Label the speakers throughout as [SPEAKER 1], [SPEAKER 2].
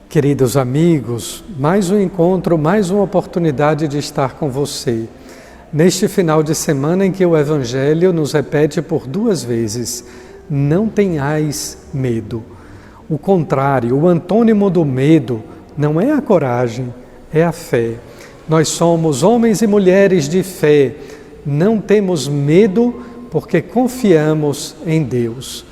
[SPEAKER 1] Queridos amigos, mais um encontro, mais uma oportunidade de estar com você. Neste final de semana em que o Evangelho nos repete por 2 vezes, não tenhais medo. O contrário, o antônimo do medo não é a coragem, é a fé. Nós somos homens e mulheres de fé, não temos medo porque confiamos em Deus.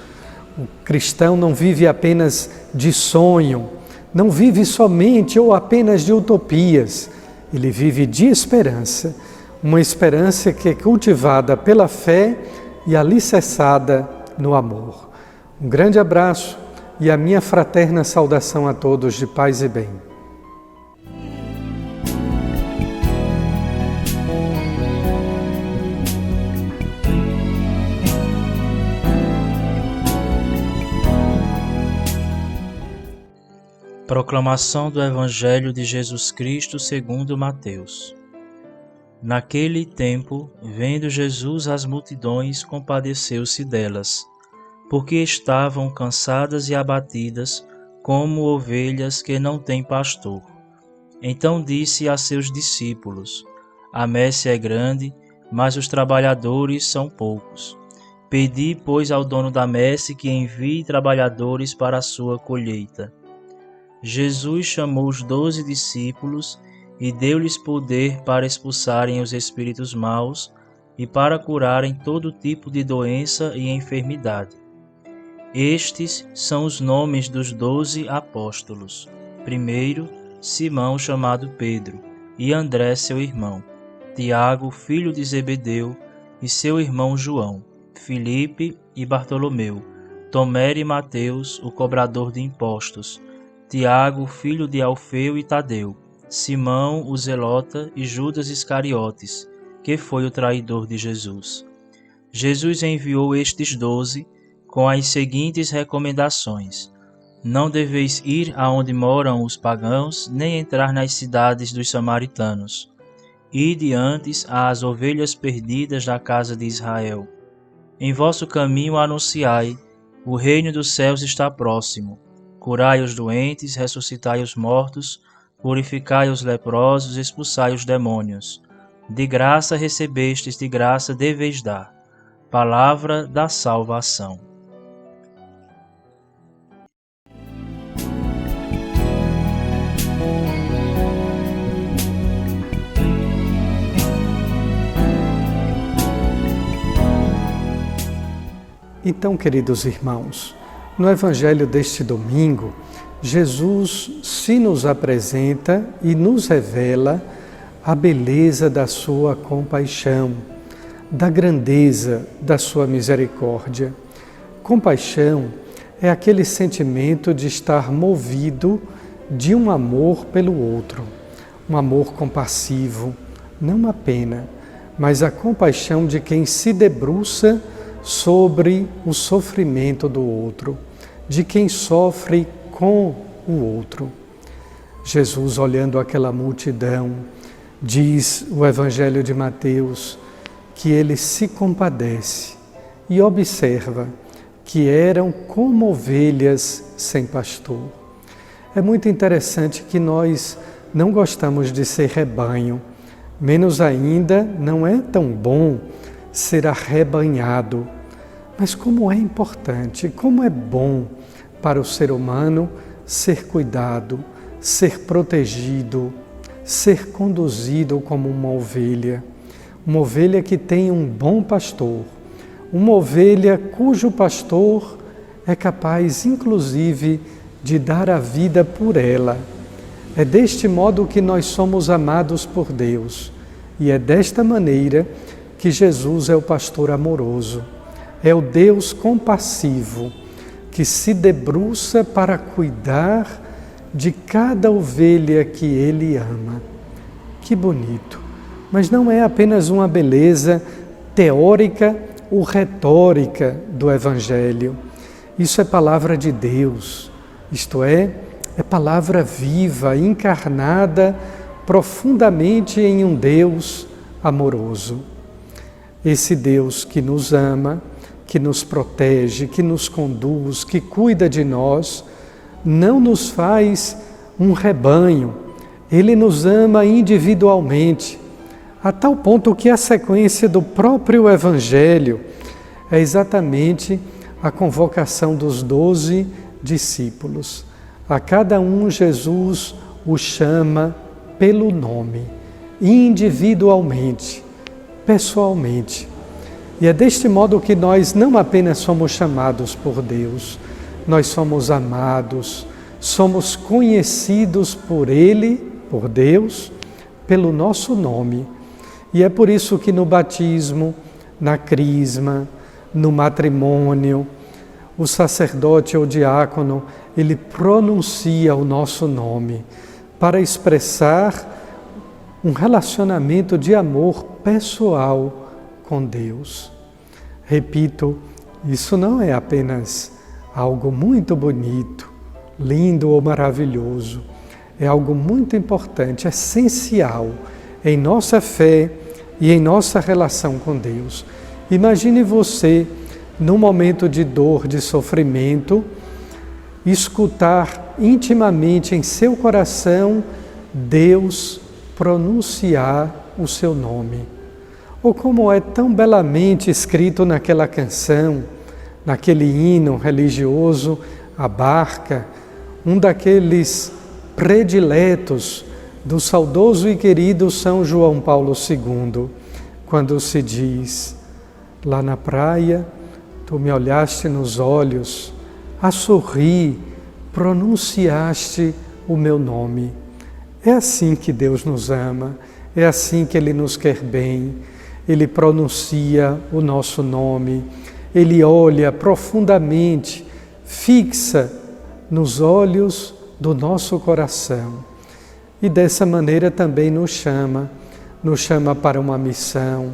[SPEAKER 1] O cristão não vive apenas de sonho, não vive somente ou apenas de utopias, ele vive de esperança, uma esperança que é cultivada pela fé e alicerçada no amor. Um grande abraço e a minha fraterna saudação a todos de paz e bem.
[SPEAKER 2] Proclamação do Evangelho de Jesus Cristo segundo Mateus. Naquele tempo, vendo Jesus as multidões, compadeceu-se delas, porque estavam cansadas e abatidas, como ovelhas que não têm pastor. Então disse a seus discípulos: A messe é grande, mas os trabalhadores são poucos. Pedi, pois, ao dono da messe que envie trabalhadores para a sua colheita. Jesus chamou os 12 discípulos e deu-lhes poder para expulsarem os espíritos maus e para curarem todo tipo de doença e enfermidade. Estes são os nomes dos 12 apóstolos. Primeiro, Simão, chamado Pedro, e André, seu irmão, Tiago, filho de Zebedeu, e seu irmão João, Filipe e Bartolomeu, Tomé e Mateus, o cobrador de impostos, Tiago, filho de Alfeu e Tadeu, Simão, o zelota, e Judas Iscariotes, que foi o traidor de Jesus. Jesus enviou estes 12 com as seguintes recomendações: Não deveis ir aonde moram os pagãos, nem entrar nas cidades dos samaritanos. Ide antes às ovelhas perdidas da casa de Israel. Em vosso caminho anunciai: o reino dos céus está próximo. Curai os doentes, ressuscitai os mortos, purificai os leprosos, expulsai os demônios. De graça recebestes, de graça deveis dar. Palavra da salvação.
[SPEAKER 1] Então, queridos irmãos, no Evangelho deste domingo, Jesus se nos apresenta e nos revela a beleza da sua compaixão, da grandeza da sua misericórdia. Compaixão é aquele sentimento de estar movido de um amor pelo outro, um amor compassivo, não a pena, mas a compaixão de quem se debruça sobre o sofrimento do outro, de quem sofre com o outro. Jesus, olhando aquela multidão, diz o Evangelho de Mateus, que ele se compadece e observa que eram como ovelhas sem pastor. É muito interessante que nós não gostamos de ser rebanho, menos ainda não é tão bom ser arrebanhado. Mas como é importante, como é bom para o ser humano ser cuidado, ser protegido, ser conduzido como uma ovelha que tem um bom pastor, uma ovelha cujo pastor é capaz, inclusive, de dar a vida por ela. É deste modo que nós somos amados por Deus e é desta maneira que Jesus é o pastor amoroso. É o Deus compassivo que se debruça para cuidar de cada ovelha que Ele ama. Que bonito! Mas não é apenas uma beleza teórica ou retórica do Evangelho. Isso é palavra de Deus, isto é palavra viva, encarnada profundamente em um Deus amoroso. Esse Deus que nos ama, que nos protege, que nos conduz, que cuida de nós, não nos faz um rebanho. Ele nos ama individualmente, a tal ponto que a sequência do próprio Evangelho é exatamente a convocação dos 12 discípulos. A cada um Jesus o chama pelo nome, individualmente, pessoalmente. E é deste modo que nós não apenas somos chamados por Deus, nós somos amados, somos conhecidos por Ele, por Deus, pelo nosso nome. E é por isso que no batismo, na crisma, no matrimônio, o sacerdote ou diácono, ele pronuncia o nosso nome para expressar um relacionamento de amor pessoal com Deus. Repito, isso não é apenas algo muito bonito, lindo ou maravilhoso. É algo muito importante, essencial em nossa fé e em nossa relação com Deus. Imagine você, num momento de dor, de sofrimento, escutar intimamente em seu coração Deus pronunciar o seu nome. Ou como é tão belamente escrito naquela canção, naquele hino religioso, a barca, um daqueles prediletos do saudoso e querido São João Paulo II, quando se diz: lá na praia, tu me olhaste nos olhos, a sorrir, pronunciaste o meu nome. É assim que Deus nos ama, é assim que Ele nos quer bem. Ele pronuncia o nosso nome, Ele olha profundamente, fixa nos olhos do nosso coração. E dessa maneira também nos chama para uma missão,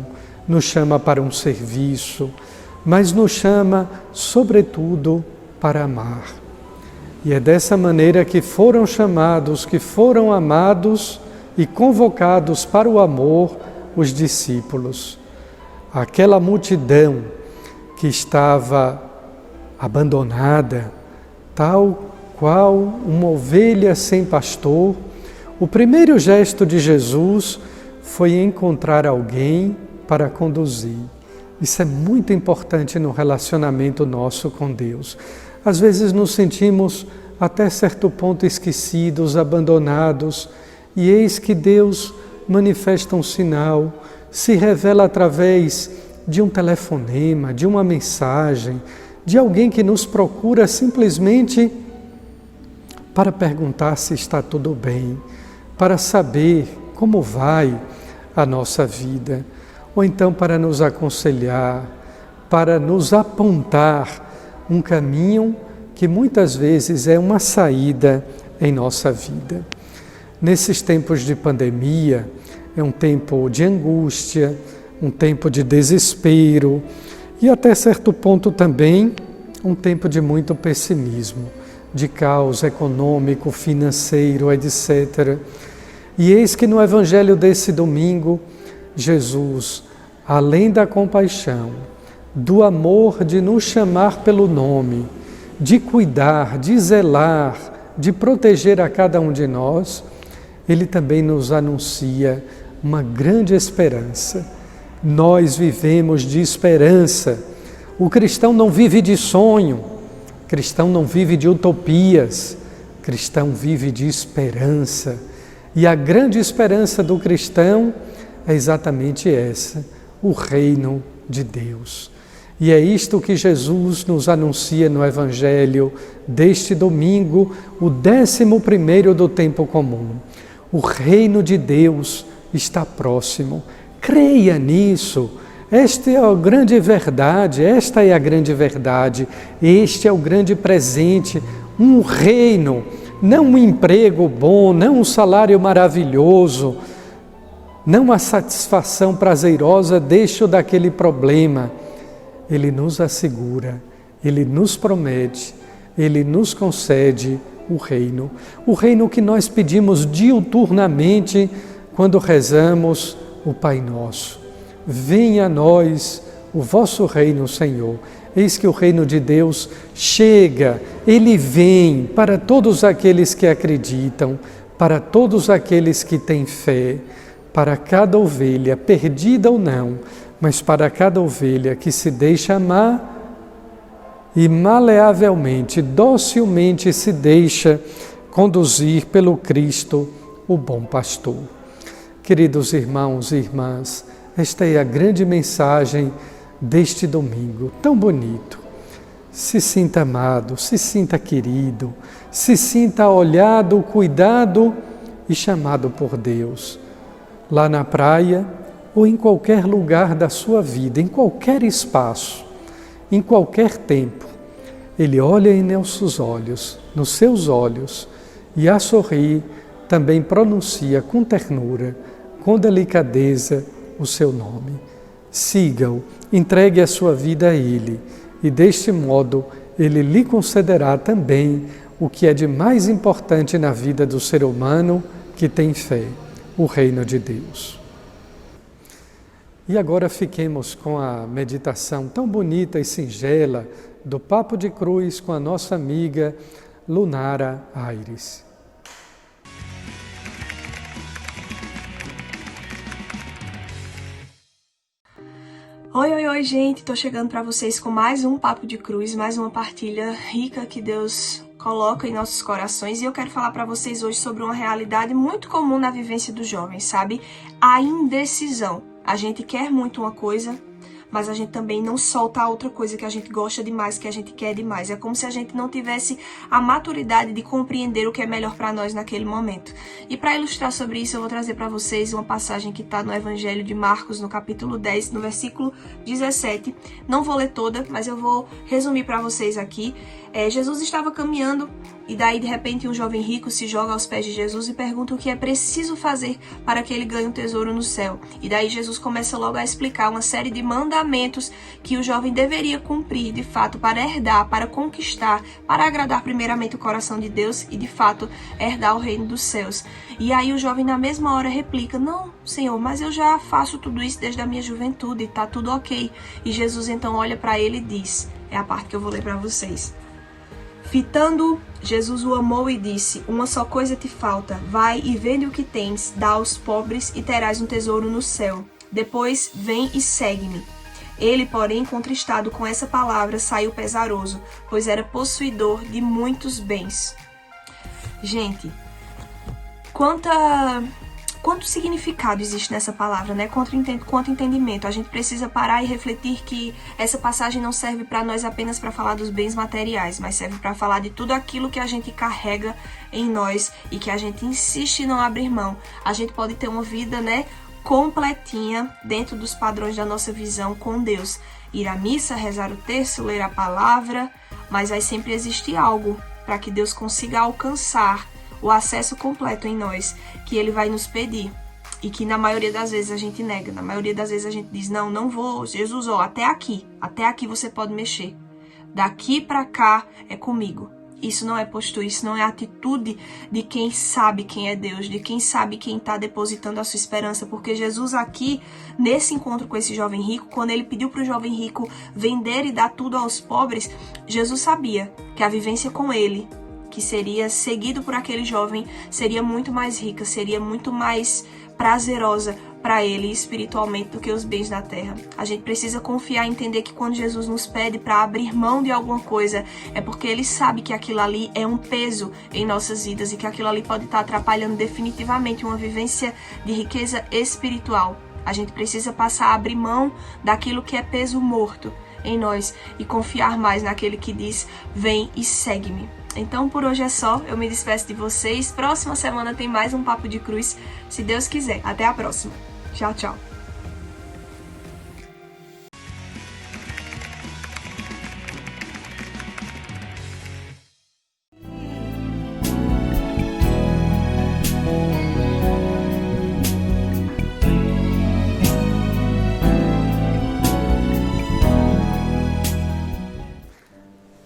[SPEAKER 1] nos chama para um serviço, mas nos chama, sobretudo, para amar. E é dessa maneira que foram chamados, que foram amados e convocados para o amor os discípulos. Aquela multidão que estava abandonada, tal qual uma ovelha sem pastor, o primeiro gesto de Jesus foi encontrar alguém para conduzir. Isso é muito importante no relacionamento nosso com Deus. Às vezes nos sentimos até certo ponto esquecidos, abandonados, e eis que Deus manifesta um sinal, se revela através de um telefonema, de uma mensagem, de alguém que nos procura simplesmente para perguntar se está tudo bem, para saber como vai a nossa vida, ou então para nos aconselhar, para nos apontar um caminho que muitas vezes é uma saída em nossa vida. Nesses tempos de pandemia, é um tempo de angústia, um tempo de desespero e até certo ponto também um tempo de muito pessimismo, de caos econômico, financeiro, etc. E eis que no Evangelho desse domingo, Jesus, além da compaixão, do amor de nos chamar pelo nome, de cuidar, de zelar, de proteger a cada um de nós, Ele também nos anuncia uma grande esperança. Nós vivemos de esperança. O cristão não vive de sonho, o cristão não vive de utopias, o cristão vive de esperança. E a grande esperança do cristão é exatamente essa, o reino de Deus. E é isto que Jesus nos anuncia no Evangelho deste domingo, o 11º do tempo comum. O reino de Deus está próximo. Creia nisso. Esta é a grande verdade, esta é a grande verdade. Este é o grande presente, um reino, não um emprego bom, não um salário maravilhoso, não a satisfação prazerosa deste ou daquele problema. Ele nos assegura, Ele nos promete, Ele nos concede o reino que nós pedimos diuturnamente quando rezamos o Pai Nosso. Venha a nós o vosso reino, Senhor. Eis que o reino de Deus chega, ele vem para todos aqueles que acreditam, para todos aqueles que têm fé, para cada ovelha, perdida ou não, mas para cada ovelha que se deixa amar e maleavelmente, docilmente se deixa conduzir pelo Cristo, o bom pastor. Queridos irmãos e irmãs, esta é a grande mensagem deste domingo, tão bonito. Se sinta amado, se sinta querido, se sinta olhado, cuidado e chamado por Deus. Lá na praia ou em qualquer lugar da sua vida, em qualquer espaço, em qualquer tempo, Ele olha em nossos olhos, nos seus olhos, e a sorrir também pronuncia com ternura, com delicadeza o seu nome. Siga-o, entregue a sua vida a Ele, e deste modo Ele lhe concederá também o que é de mais importante na vida do ser humano que tem fé, o reino de Deus. E agora fiquemos com a meditação tão bonita e singela do Papo de Cruz com a nossa amiga Lunara Aires.
[SPEAKER 3] Oi, gente! Tô chegando para vocês com mais um Papo de Cruz, mais uma partilha rica que Deus coloca em nossos corações. E eu quero falar para vocês hoje sobre uma realidade muito comum na vivência dos jovens, sabe? A indecisão. A gente quer muito uma coisa, mas a gente também não solta a outra coisa que a gente gosta demais, que a gente quer demais. É como se a gente não tivesse a maturidade de compreender o que é melhor para nós naquele momento. E para ilustrar sobre isso, eu vou trazer para vocês uma passagem que está no Evangelho de Marcos, no capítulo 10, no versículo 17. Não vou ler toda, mas eu vou resumir para vocês aqui. Jesus estava caminhando e daí, de repente, um jovem rico se joga aos pés de Jesus e pergunta o que é preciso fazer para que ele ganhe um tesouro no céu. E daí Jesus começa logo a explicar uma série de mandamentos que o jovem deveria cumprir, de fato, para herdar, para conquistar, para agradar primeiramente o coração de Deus e, de fato, herdar o reino dos céus. E aí o jovem, na mesma hora, replica: não, Senhor, mas eu já faço tudo isso desde a minha juventude, tá tudo ok. E Jesus então olha para ele e diz, é a parte que eu vou ler para vocês. Fitando, Jesus o amou e disse: uma só coisa te falta, vai e vende o que tens, dá aos pobres e terás um tesouro no céu. Depois vem e segue-me. Ele, porém, contristado com essa palavra, saiu pesaroso, pois era possuidor de muitos bens. Gente, quanto significado existe nessa palavra, né? Quanto entendimento. A gente precisa parar e refletir que essa passagem não serve para nós apenas para falar dos bens materiais, mas serve para falar de tudo aquilo que a gente carrega em nós e que a gente insiste em não abrir mão. A gente pode ter uma vida, né, completinha dentro dos padrões da nossa visão com Deus. Ir à missa, rezar o terço, ler a palavra, mas vai sempre existir algo para que Deus consiga alcançar o acesso completo em nós, que Ele vai nos pedir, e que na maioria das vezes a gente nega, na maioria das vezes a gente diz, não vou, Jesus, até aqui você pode mexer, daqui para cá é comigo. Isso não é postura, isso não é atitude de quem sabe quem é Deus, de quem sabe quem está depositando a sua esperança, porque Jesus aqui, nesse encontro com esse jovem rico, quando ele pediu para o jovem rico vender e dar tudo aos pobres, Jesus sabia que a vivência com ele, que seria seguido por aquele jovem, seria muito mais rica, seria muito mais prazerosa para ele espiritualmente do que os bens da terra. A gente precisa confiar e entender que quando Jesus nos pede para abrir mão de alguma coisa, é porque Ele sabe que aquilo ali é um peso em nossas vidas e que aquilo ali pode estar atrapalhando definitivamente uma vivência de riqueza espiritual. A gente precisa passar a abrir mão daquilo que é peso morto em nós e confiar mais naquele que diz, vem e segue-me. Então por hoje é só, eu me despeço de vocês. Próxima semana tem mais um Papo de Cruz, se Deus quiser. Até a próxima. Tchau, tchau.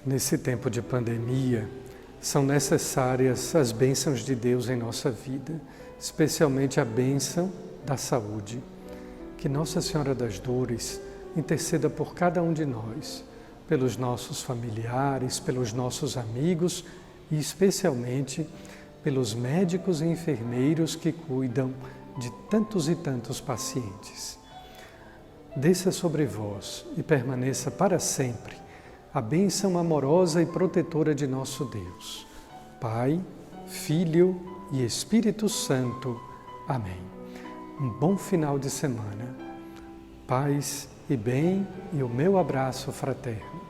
[SPEAKER 1] Nesse tempo de pandemia, são necessárias as bênçãos de Deus em nossa vida, especialmente a bênção da saúde. Que Nossa Senhora das Dores interceda por cada um de nós, pelos nossos familiares, pelos nossos amigos e especialmente pelos médicos e enfermeiros que cuidam de tantos e tantos pacientes. Desça sobre vós e permaneça para sempre a bênção amorosa e protetora de nosso Deus, Pai, Filho e Espírito Santo. Amém. Um bom final de semana. Paz e bem e o meu abraço fraterno.